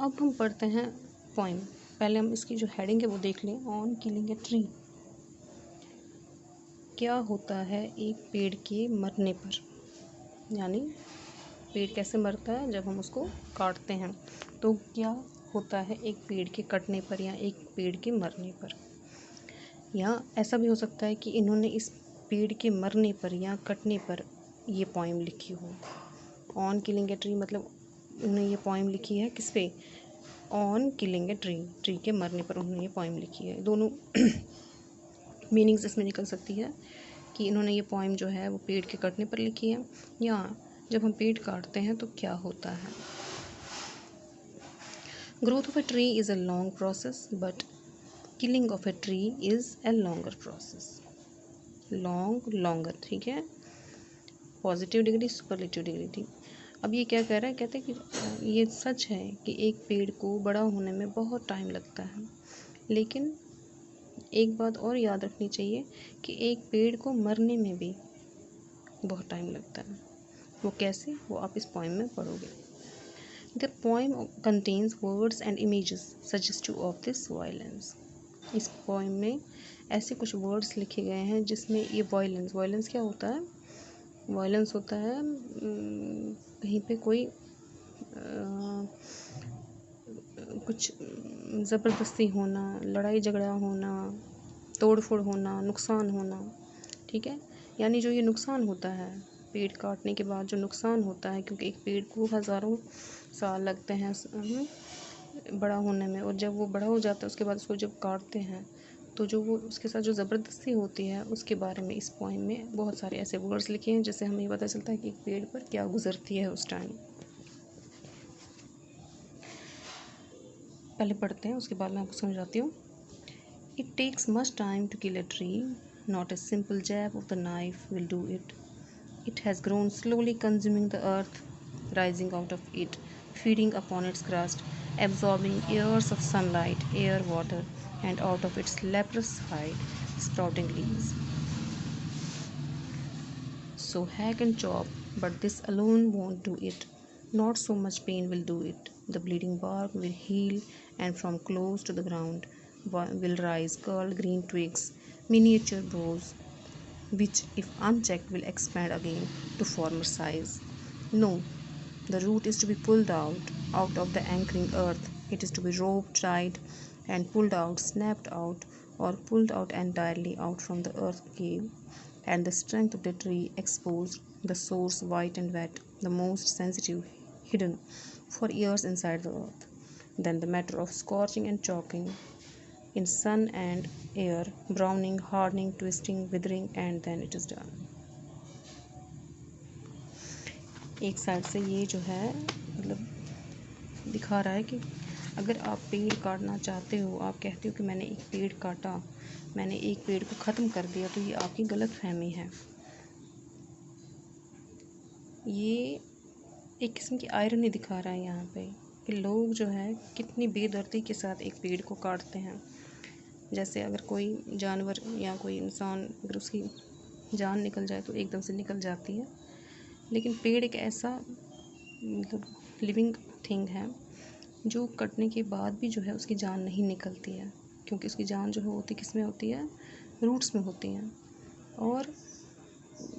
अब हम पढ़ते हैं पोइम। पहले हम इसकी जो हेडिंग है वो देख लें। On killing a tree. क्या होता है एक पेड़ के मरने पर, यानी पेड़ कैसे मरता है जब हम उसको काटते हैं, तो क्या होता है एक पेड़ के कटने पर या एक पेड़ के मरने पर। या ऐसा भी हो सकता है कि इन्होंने इस पेड़ के मरने पर या कटने पर ये पोइम लिखी हो। ऑन किलिंग ए ट्री मतलब उन्होंने ये पोइम लिखी है किस पे, on killing a tree, tree के मरने पर उन्होंने ये पोइम लिखी है। दोनों मीनिंग्स इसमें निकल सकती है कि इन्होंने ये पोइम जो है वो पेड़ के कटने पर लिखी है, या जब हम पेड़ काटते हैं तो क्या होता है। Growth of a tree is a long process but killing of a tree is a longer process. Longer, ठीक है, पॉजिटिव डिग्री, सुपरलेटिव डिग्री। अब ये क्या कह रहा है, कहते हैं कि ये सच है कि एक पेड़ को बड़ा होने में बहुत टाइम लगता है, लेकिन एक बात और याद रखनी चाहिए कि एक पेड़ को मरने में भी बहुत टाइम लगता है। वो कैसे, वो आप इस पोइम में पढ़ोगे। The poem contains words and images suggestive of this violence. इस पोइम में ऐसे कुछ वर्ड्स लिखे गए हैं जिसमें ये वायलेंस क्या होता है, वायलेंस होता है कहीं पे कोई कुछ ज़बरदस्ती होना, लड़ाई झगड़ा होना, तोड़ फोड़ होना, नुकसान होना, ठीक है। यानी जो ये नुकसान होता है पेड़ काटने के बाद, जो नुकसान होता है, क्योंकि एक पेड़ को हज़ारों साल लगते हैं बड़ा होने में, और जब वो बड़ा हो जाता है उसके बाद उसको जब काटते हैं तो जो वो उसके साथ जो ज़बरदस्ती होती है उसके बारे में इस पोइम में बहुत सारे ऐसे वर्ड्स लिखे हैं जिससे हमें पता चलता है कि एक पेड़ पर क्या गुजरती है उस टाइम। पहले पढ़ते हैं, उसके बाद मैं आपको समझाती हूँ। It takes much time to kill a tree. Not a simple jab of the knife will do it. It has grown slowly, consuming the earth, rising out of it, feeding upon its crust, absorbing years of sunlight, air, water, and out of its leprous hide, sprouting leaves. So hack and chop, but this alone won't do it. Not so much pain will do it. The bleeding bark will heal, and from close to the ground will rise curled green twigs, miniature boughs, which, if unchecked, will expand again to former size. No, the root is to be pulled out of the anchoring earth. It is to be roped, tied, and pulled out, snapped out, or pulled out entirely out from the earth cave, and the strength of the tree exposed, the source white and wet, the most sensitive hidden for years inside the earth. Then the matter of scorching and choking in sun and air, browning, hardening, twisting, withering, and then it is done. एक side से ये जो है मतलब दिखा रहा है कि अगर आप पेड़ काटना चाहते हो, आप कहते हो कि मैंने एक पेड़ काटा, मैंने एक पेड़ को ख़त्म कर दिया, तो ये आपकी गलत फहमी है। ये एक किस्म की आयरनी दिखा रहा है यहाँ पे कि लोग जो है कितनी बेदर्दी के साथ एक पेड़ को काटते हैं। जैसे अगर कोई जानवर या कोई इंसान अगर उसकी जान निकल जाए तो एकदम से निकल जाती है, लेकिन पेड़ एक ऐसा मतलब लिविंग थिंग है जो कटने के बाद भी जो है उसकी जान नहीं निकलती है, क्योंकि उसकी जान जो है होती किस में होती है, रूट्स में होती हैं। और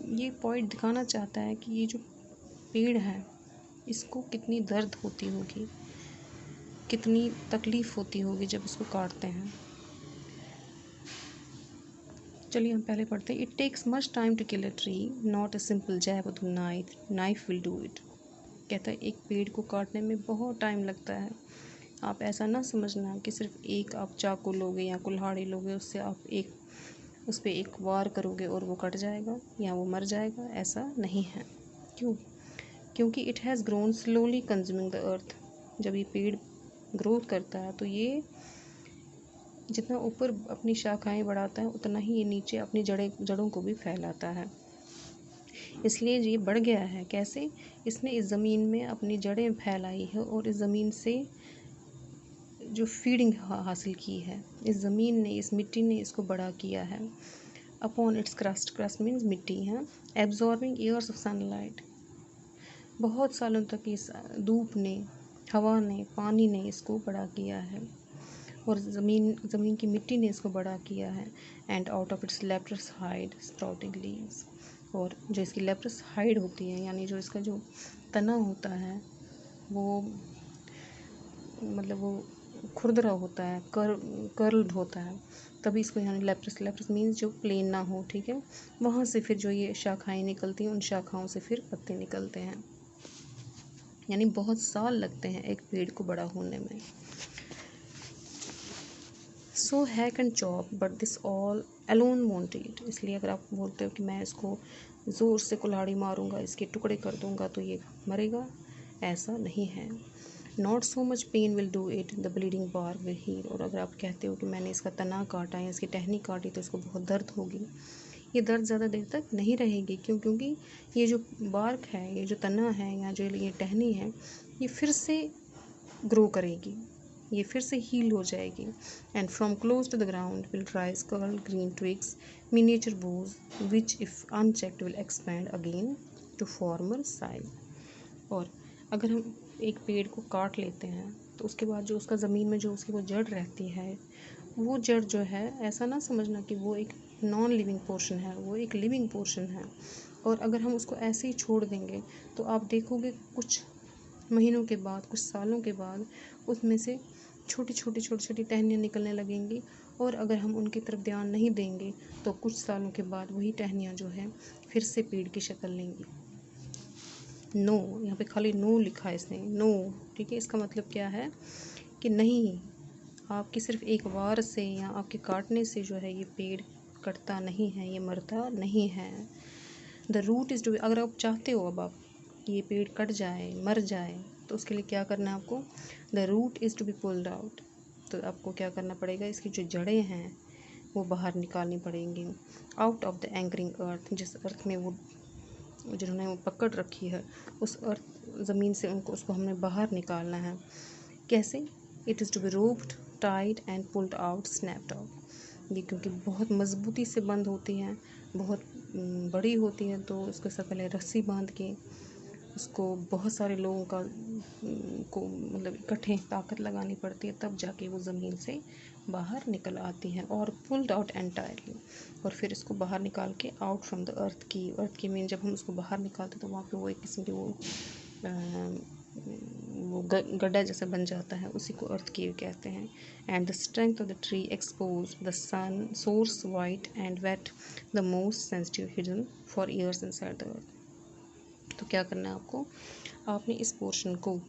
ये पॉइंट दिखाना चाहता है कि ये जो पेड़ है इसको कितनी दर्द होती होगी, कितनी तकलीफ़ होती होगी जब इसको काटते हैं। चलिए हम पहले पढ़ते हैं। It takes much time to kill a tree, not a simple jab of the knife will do it. कहता है एक पेड़ को काटने में बहुत टाइम लगता है। आप ऐसा ना समझना कि सिर्फ एक आप चाकू लोगे या कुल्हाड़ी लोगे, उससे आप उस पर एक वार करोगे और वो कट जाएगा या वो मर जाएगा, ऐसा नहीं है। क्यों? क्योंकि it has grown slowly consuming the earth. जब ये पेड़ ग्रोथ करता है तो ये जितना ऊपर अपनी शाखाएं बढ़ाता है उतना ही ये नीचे अपनी जड़ों को भी फैलाता है। इसलिए ये बढ़ गया है। कैसे? इसने इस ज़मीन में अपनी जड़ें फैलाई है और इस ज़मीन से जो फीडिंग हासिल की है, इस ज़मीन ने, इस मिट्टी ने इसको बड़ा किया है। अपॉन इट्स क्रस्ट मीन्स मिट्टी है। एब्जॉर्बिंग ईयर्स ऑफ सनलाइट, बहुत सालों तक इस धूप ने, हवा ने, पानी ने इसको बड़ा किया है और ज़मीन की मिट्टी ने इसको बड़ा किया है। And out of its leprous hide sprouting leaves, और जो इसकी लेप्रस हाइड होती है यानी जो इसका जो तना होता है वो मतलब वो खुरदरा होता है, कर्ल्ड होता है, तभी इसको यानी लेप्रस मीन्स जो प्लेन ना हो, ठीक है। वहाँ से फिर जो ये शाखाएं निकलती हैं, उन शाखाओं से फिर पत्ते निकलते हैं, यानी बहुत साल लगते हैं एक पेड़ को बड़ा होने में। So hack and chop but this all alone want it, इसलिए अगर आप बोलते हो कि मैं इसको ज़ोर से कुल्हाड़ी मारूंगा, इसके टुकड़े कर दूंगा तो ये मरेगा, ऐसा नहीं है। Not so much pain will do it, the bleeding bark will heal, और अगर आप कहते हो कि मैंने इसका तना काटा या इसकी टहनी काटी तो इसको बहुत दर्द होगी, ये दर्द ज़्यादा देर तक नहीं रहेगी। क्यों? क्योंकि ये जो बार्क है, ये जो तना है या जो ये टहनी है, ये फिर से ग्रो करेगी, ये फिर से हील हो जाएगी। And from close to the ground will rise curl green twigs, miniature boughs, which if unchecked will expand again to former size. और अगर हम एक पेड़ को काट लेते हैं तो उसके बाद जो उसका ज़मीन में जो उसकी वो जड़ रहती है, वो जड़ जो है, ऐसा ना समझना कि वो एक नॉन लिविंग पोर्शन है, वो एक लिविंग पोर्शन है। और अगर हम उसको ऐसे ही छोड़ देंगे तो आप देखोगे कुछ महीनों के बाद, कुछ सालों के बाद उसमें से छोटी छोटी टहनियाँ निकलने लगेंगी, और अगर हम उनकी तरफ ध्यान नहीं देंगे तो कुछ सालों के बाद वही टहनियाँ जो है फिर से पेड़ की शक्ल लेंगी। नो, यहाँ पे खाली नो लिखा है इसने, नो, ठीक है। इसका मतलब क्या है कि नहीं, आपकी सिर्फ एक वार से या आपके काटने से जो है ये पेड़ कटता नहीं है, ये मरता नहीं है। द रूट इज़ टू, अगर आप चाहते हो अब आप ये पेड़ कट जाए, मर जाए, तो उसके लिए क्या करना है आपको? The root is to be pulled out, तो आपको क्या करना पड़ेगा? इसकी जो जड़ें हैं वो बाहर निकालनी पड़ेंगी। आउट ऑफ द एंकरिंग अर्थ, जिस अर्थ में वो जिन्होंने वो पकड़ रखी है, उस अर्थ ज़मीन से उनको उसको हमने बाहर निकालना है। कैसे? It is to be roped, tied and pulled out, snapped out. ये क्योंकि बहुत मजबूती से बंद होती हैं, बहुत बड़ी होती है, तो उसके साथ पहले रस्सी बांध के उसको बहुत सारे लोगों को मतलब इकट्ठे ताकत लगानी पड़ती है, तब जाके वो ज़मीन से बाहर निकल आती है। और पुल्ड आउट एंटायरली, और फिर इसको बाहर निकाल के आउट फ्रॉम द अर्थ की मीन जब हम उसको बाहर निकालते तो वहाँ पे वो एक किस्म की वो गड्ढा जैसा बन जाता है, उसी को अर्थ की कहते हैं। And the strength of the tree expose the sun source white and wet, the most sensitive hidden for years inside the earth. तो क्या करना है आपको? आपने इस पोर्शन को